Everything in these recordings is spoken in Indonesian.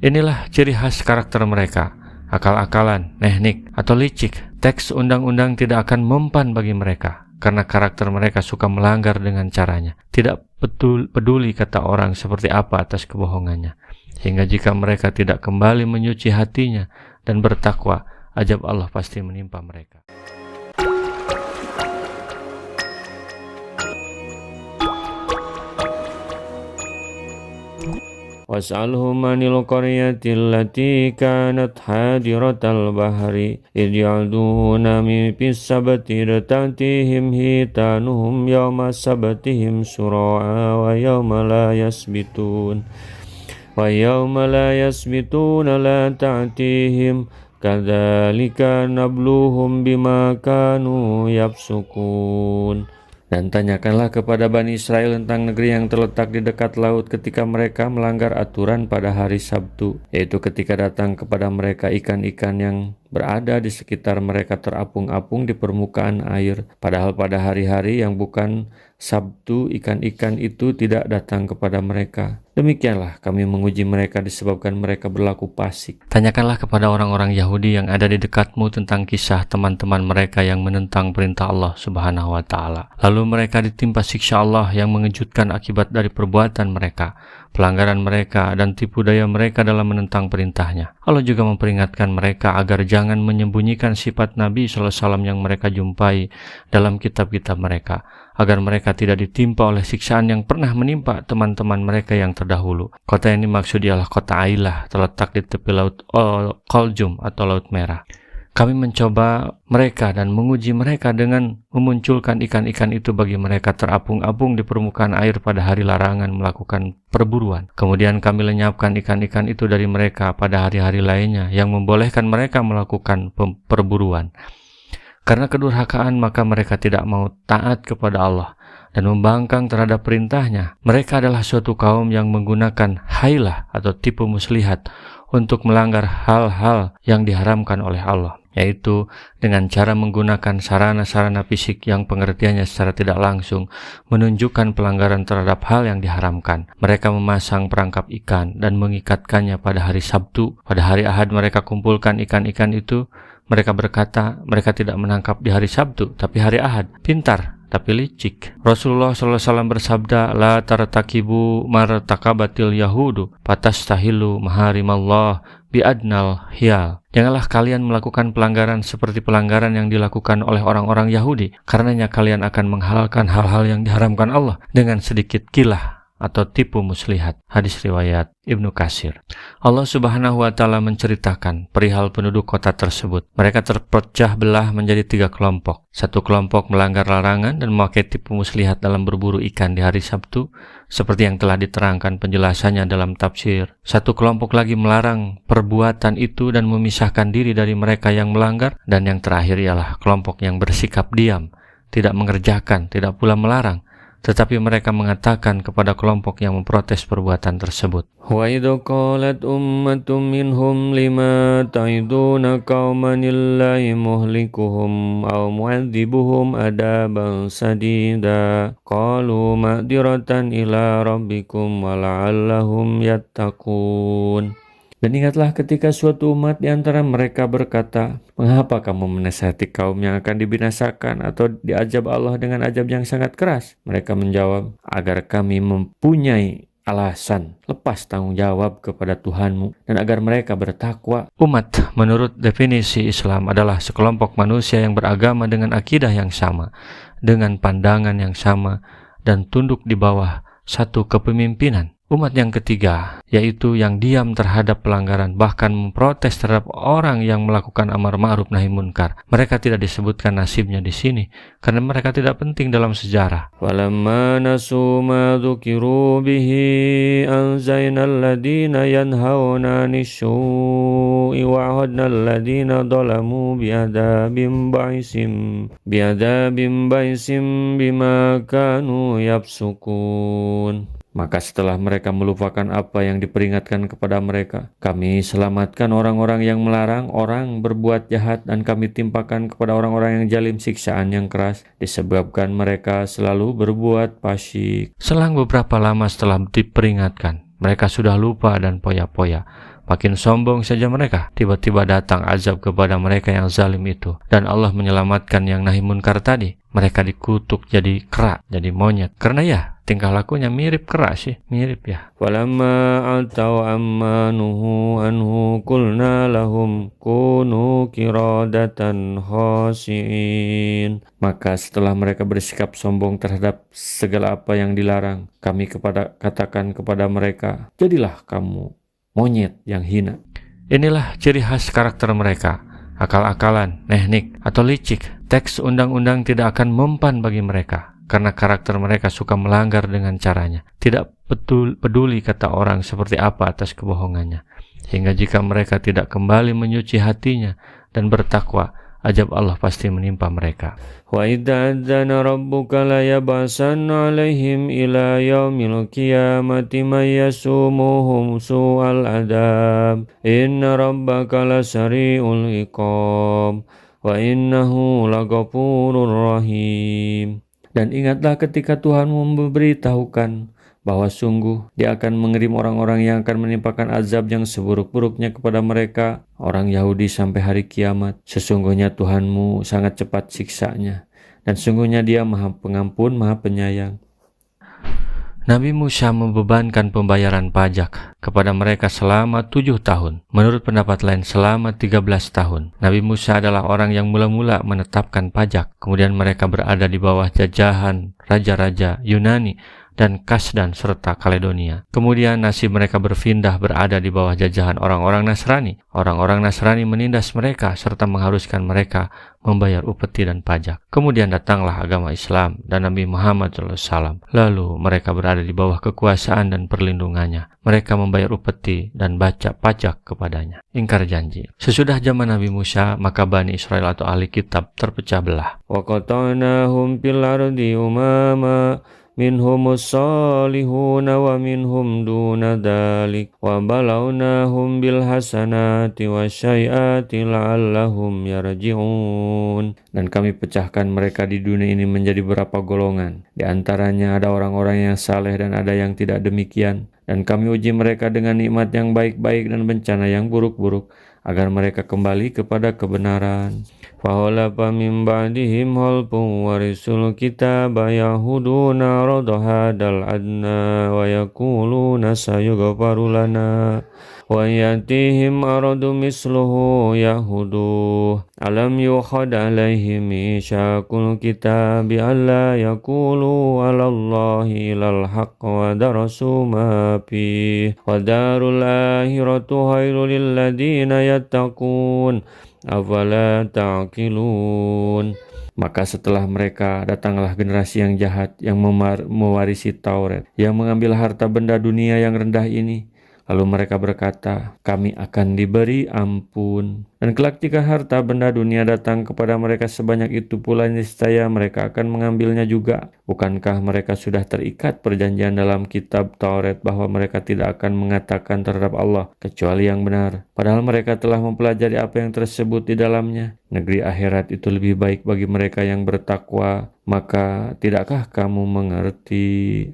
Inilah ciri khas karakter mereka, akal-akalan, teknik, atau licik. Teks undang-undang tidak akan mempan bagi mereka, karena karakter mereka suka melanggar dengan caranya. Tidak peduli kata orang seperti apa atas kebohongannya. Hingga jika mereka tidak kembali menyuci hatinya dan bertakwa, azab Allah pasti menimpa mereka. واسألهم عن القرية التي كانت حاضرة البحر إذ يعدون في السبت إذ تأتيهم حيتانهم يوم سبتهم شرعا ويوم لا يسبتون لا تأتيهم كذلك نبلوهم بما كانوا يفسقون. Dan tanyakanlah kepada Bani Israel tentang negeri yang terletak di dekat laut ketika mereka melanggar aturan pada hari Sabtu, yaitu ketika datang kepada mereka ikan-ikan yang berada di sekitar mereka terapung-apung di permukaan air. Padahal pada hari-hari yang bukan Sabtu, ikan-ikan itu tidak datang kepada mereka. Demikianlah kami menguji mereka disebabkan mereka berlaku fasik. Tanyakanlah kepada orang-orang Yahudi yang ada di dekatmu tentang kisah teman-teman mereka yang menentang perintah Allah Subhanahu wa Ta'ala. Lalu mereka ditimpa siksa Allah yang mengejutkan akibat dari perbuatan mereka, pelanggaran mereka, dan tipu daya mereka dalam menentang perintahnya. Allah juga memperingatkan mereka agar jangan menyembunyikan sifat Nabi SAW yang mereka jumpai dalam kitab-kitab mereka, agar mereka tidak ditimpa oleh siksaan yang pernah menimpa teman-teman mereka yang terdahulu. Kota yang dimaksud ialah kota Ailah, terletak di tepi laut Qaljum atau Laut Merah. Kami mencoba mereka dan menguji mereka dengan memunculkan ikan-ikan itu bagi mereka terapung-apung di permukaan air pada hari larangan melakukan perburuan. Kemudian kami lenyapkan ikan-ikan itu dari mereka pada hari-hari lainnya yang membolehkan mereka melakukan perburuan. Karena kedurhakaan maka mereka tidak mau taat kepada Allah dan membangkang terhadap perintahnya. Mereka adalah suatu kaum yang menggunakan hailah atau tipu muslihat untuk melanggar hal-hal yang diharamkan oleh Allah, yaitu dengan cara menggunakan sarana-sarana fisik yang pengertiannya secara tidak langsung menunjukkan pelanggaran terhadap hal yang diharamkan. Mereka memasang perangkap ikan dan mengikatkannya pada hari Sabtu. Pada hari Ahad mereka kumpulkan ikan-ikan itu. Mereka berkata, mereka tidak menangkap di hari Sabtu, tapi hari Ahad. Pintar, tapi licik. Rasulullah SAW bersabda, La tartakibu martakabatil yahudu, patastahilu maharimallah biadnal hiyal. Janganlah kalian melakukan pelanggaran seperti pelanggaran yang dilakukan oleh orang-orang Yahudi. Karenanya kalian akan menghalalkan hal-hal yang diharamkan Allah dengan sedikit kilah atau tipu muslihat. Hadis riwayat Ibnu Katsir. Allah Subhanahu wa Ta'ala menceritakan perihal penduduk kota tersebut. Mereka terpecah belah menjadi 3 kelompok. Satu kelompok melanggar larangan dan memakai tipu muslihat dalam berburu ikan di hari Sabtu, seperti yang telah diterangkan penjelasannya dalam tafsir. Satu kelompok lagi melarang perbuatan itu dan memisahkan diri dari mereka yang melanggar. Dan yang terakhir ialah kelompok yang bersikap diam, tidak mengerjakan, tidak pula melarang, tetapi mereka mengatakan kepada kelompok yang memprotes perbuatan tersebut. Wa idza qalat ummatum minhum lima ta'iduna qauman illahi muhlikuhum aw mu'adzibuhum adaban sadida qalu ma'diratan ila rabbikum wa la'allahum yattaqun. Dan ingatlah ketika suatu umat di antara mereka berkata, mengapa kamu menasihati kaum yang akan dibinasakan atau diazab Allah dengan azab yang sangat keras? Mereka menjawab, agar kami mempunyai alasan lepas tanggung jawab kepada Tuhanmu dan agar mereka bertakwa. Umat menurut definisi Islam adalah sekelompok manusia yang beragama dengan akidah yang sama, dengan pandangan yang sama, dan tunduk di bawah satu kepemimpinan. Umat yang ketiga, yaitu yang diam terhadap pelanggaran, bahkan memprotes terhadap orang yang melakukan amar ma'ruf nahi munkar. Mereka tidak disebutkan nasibnya di sini, karena mereka tidak penting dalam sejarah. Walamma nasu ma dzukiru bihi anzainal ladina yanhauna nisyu'i wa ahadna alladina zalamu bi'adabim baisim bima kanu yafsukun. Maka setelah mereka melupakan apa yang diperingatkan kepada mereka, kami selamatkan orang-orang yang melarang orang berbuat jahat dan kami timpakan kepada orang-orang yang zalim siksaan yang keras disebabkan mereka selalu berbuat fasik. Selang beberapa lama setelah diperingatkan, mereka sudah lupa dan poya-poya. Makin sombong saja mereka. Tiba-tiba datang azab kepada mereka yang zalim itu. Dan Allah menyelamatkan yang nahi munkar tadi. Mereka dikutuk jadi kera, jadi monyet. Karena ya, tingkah lakunya mirip kera sih. Mirip ya. Walamma atau amma nuhu anhu kulna lahum kunu kiradatan khasiin. Maka setelah mereka bersikap sombong terhadap segala apa yang dilarang, kami katakan kepada mereka, jadilah kamu monyet yang hina. Inilah ciri khas karakter mereka. Akal-akalan, teknik, atau licik. Teks undang-undang tidak akan mempan bagi mereka. Karena karakter mereka suka melanggar dengan caranya. Tidak peduli kata orang seperti apa atas kebohongannya. Hingga jika mereka tidak kembali menyuci hatinya dan bertakwa, ajab Allah pasti menimpa mereka. Wa idza adzana rabbuka la yab'asanna 'alaihim ila yaumil qiyamati may yasumuhum su'al adab. Inna rabbaka lasari'ul iqab wa innahu laghafurur rahim. Dan ingatlah ketika Tuhanmu memberitahukan bahwa sungguh Dia akan mengirim orang-orang yang akan menimpakan azab yang seburuk-buruknya kepada mereka, orang Yahudi sampai hari kiamat. Sesungguhnya Tuhanmu sangat cepat siksanya, dan sungguhnya Dia Maha Pengampun, Maha Penyayang. Nabi Musa membebankan pembayaran pajak kepada mereka selama 7 tahun. Menurut pendapat lain selama 13 tahun. Nabi Musa adalah orang yang mula-mula menetapkan pajak. Kemudian mereka berada di bawah jajahan raja-raja Yunani dan Kasdan serta Kaledonia. Kemudian nasib mereka berpindah berada di bawah jajahan orang-orang Nasrani. Orang-orang Nasrani menindas mereka serta mengharuskan mereka membayar upeti dan pajak. Kemudian datanglah agama Islam dan Nabi Muhammad SAW. Lalu mereka berada di bawah kekuasaan dan perlindungannya. Mereka membayar upeti dan baca pajak kepadanya. Ingkar janji. Sesudah zaman Nabi Musa, maka Bani Israel atau ahli kitab terpecah belah. Wa qatanahum fil ardi umama minhumus salihuna wa minhum duna dhalik wa balawnahum bil hasanati wasyai'ati la'allahum yarji'un. Dan kami pecahkan mereka di dunia ini menjadi beberapa golongan. Di antaranya ada orang-orang yang saleh dan ada yang tidak demikian. Dan kami uji mereka dengan nikmat yang baik-baik dan bencana yang buruk-buruk, agar mereka kembali kepada kebenaran. Fahalafa min ba'dihim khalfun warisul kitaba yahuduna radhadal adna wa yaquluna sayughfaru lana wa yatihim aradu misluhu yahudu alam yukhad alaihim mishaqul kitabi alla yaqulu ala Allahi ilal haqq wa darasu ma fi wa darul akhiratu khairul lil ladina yattaqun afala ta'qilun. Maka setelah mereka datanglah generasi yang jahat yang mewarisi Taurat, yang mengambil harta benda dunia yang rendah ini. Lalu mereka berkata, kami akan diberi ampun. Dan kelak jika harta benda dunia datang kepada mereka sebanyak itu pula, niscaya mereka akan mengambilnya juga. Bukankah mereka sudah terikat perjanjian dalam kitab Taurat bahwa mereka tidak akan mengatakan terhadap Allah kecuali yang benar. Padahal mereka telah mempelajari apa yang tersebut di dalamnya. Negeri akhirat itu lebih baik bagi mereka yang bertakwa. Maka tidakkah kamu mengerti?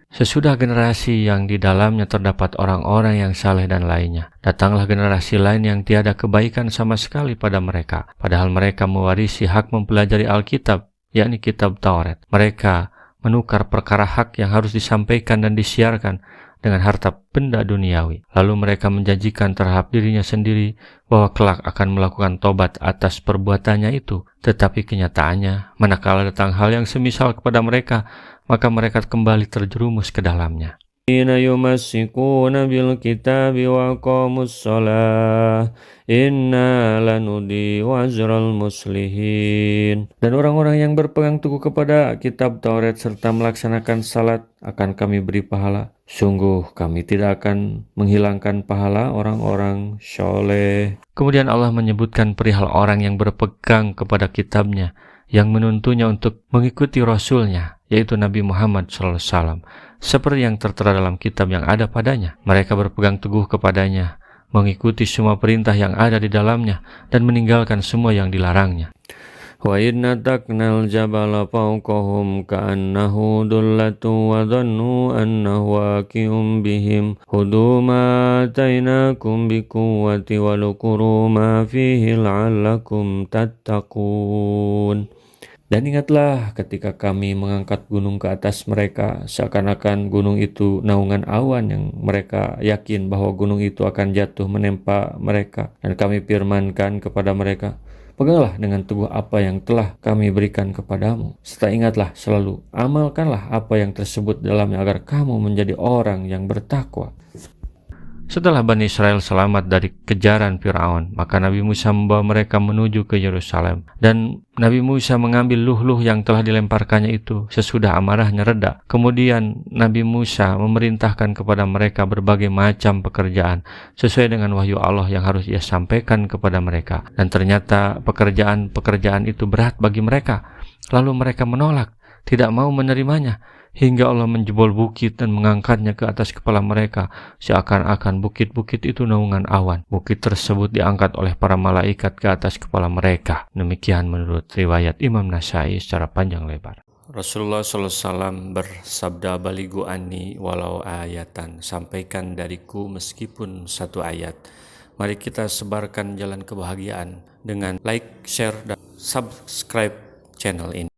Sesudah generasi yang di dalamnya terdapat orang-orang yang saleh dan lainnya, datanglah generasi lain yang tiada kebaikan sama sekali pada mereka. Padahal mereka mewarisi hak mempelajari Alkitab, yakni kitab Taurat. Mereka menukar perkara hak yang harus disampaikan dan disiarkan dengan harta benda duniawi. Lalu mereka menjanjikan terhadap dirinya sendiri bahwa kelak akan melakukan tobat atas perbuatannya itu. Tetapi kenyataannya, manakala datang hal yang semisal kepada mereka, maka mereka kembali terjerumus ke dalamnya. Inna yumassikuna bil kitabi wa aqamus shalah inna lanudi wazral muslihin. Dan orang-orang yang berpegang teguh kepada kitab Taurat serta melaksanakan salat akan kami beri pahala. Sungguh kami tidak akan menghilangkan pahala orang-orang soleh. Kemudian Allah menyebutkan perihal orang yang berpegang kepada kitabnya, yang menuntunnya untuk mengikuti Rasulnya, yaitu Nabi Muhammad SAW, seperti yang tertera dalam kitab yang ada padanya. Mereka berpegang teguh kepadanya, mengikuti semua perintah yang ada di dalamnya, dan meninggalkan semua yang dilarangnya. Wa idh nataqnal jabala fawqahum ka'annahu dullatun wa dhannu annahu waqi'un bihim khudhu ma atainakum biquwwati wa dhkuru ma fihi la'allakum tattaqun. Dan ingatlah ketika kami mengangkat gunung ke atas mereka, seakan-akan gunung itu naungan awan yang mereka yakin bahwa gunung itu akan jatuh menempa mereka. Dan kami firmankan kepada mereka, peganglah dengan teguh apa yang telah kami berikan kepadamu. Serta ingatlah selalu, amalkanlah apa yang tersebut dalamnya agar kamu menjadi orang yang bertakwa. Setelah Bani Israel selamat dari kejaran Fir'aun, maka Nabi Musa membawa mereka menuju ke Yerusalem. Dan Nabi Musa mengambil luh-luh yang telah dilemparkannya itu sesudah amarahnya reda. Kemudian Nabi Musa memerintahkan kepada mereka berbagai macam pekerjaan sesuai dengan wahyu Allah yang harus ia sampaikan kepada mereka. Dan ternyata pekerjaan-pekerjaan itu berat bagi mereka. Lalu mereka menolak, tidak mau menerimanya. Hingga Allah menjebol bukit dan mengangkatnya ke atas kepala mereka, seakan-akan bukit-bukit itu naungan awan. Bukit tersebut diangkat oleh para malaikat ke atas kepala mereka. Demikian menurut riwayat Imam Nasai secara panjang lebar. Rasulullah SAW bersabda, "Balighu anni walau ayatan." Sampaikan dariku meskipun satu ayat. Mari kita sebarkan jalan kebahagiaan dengan like, share, dan subscribe channel ini.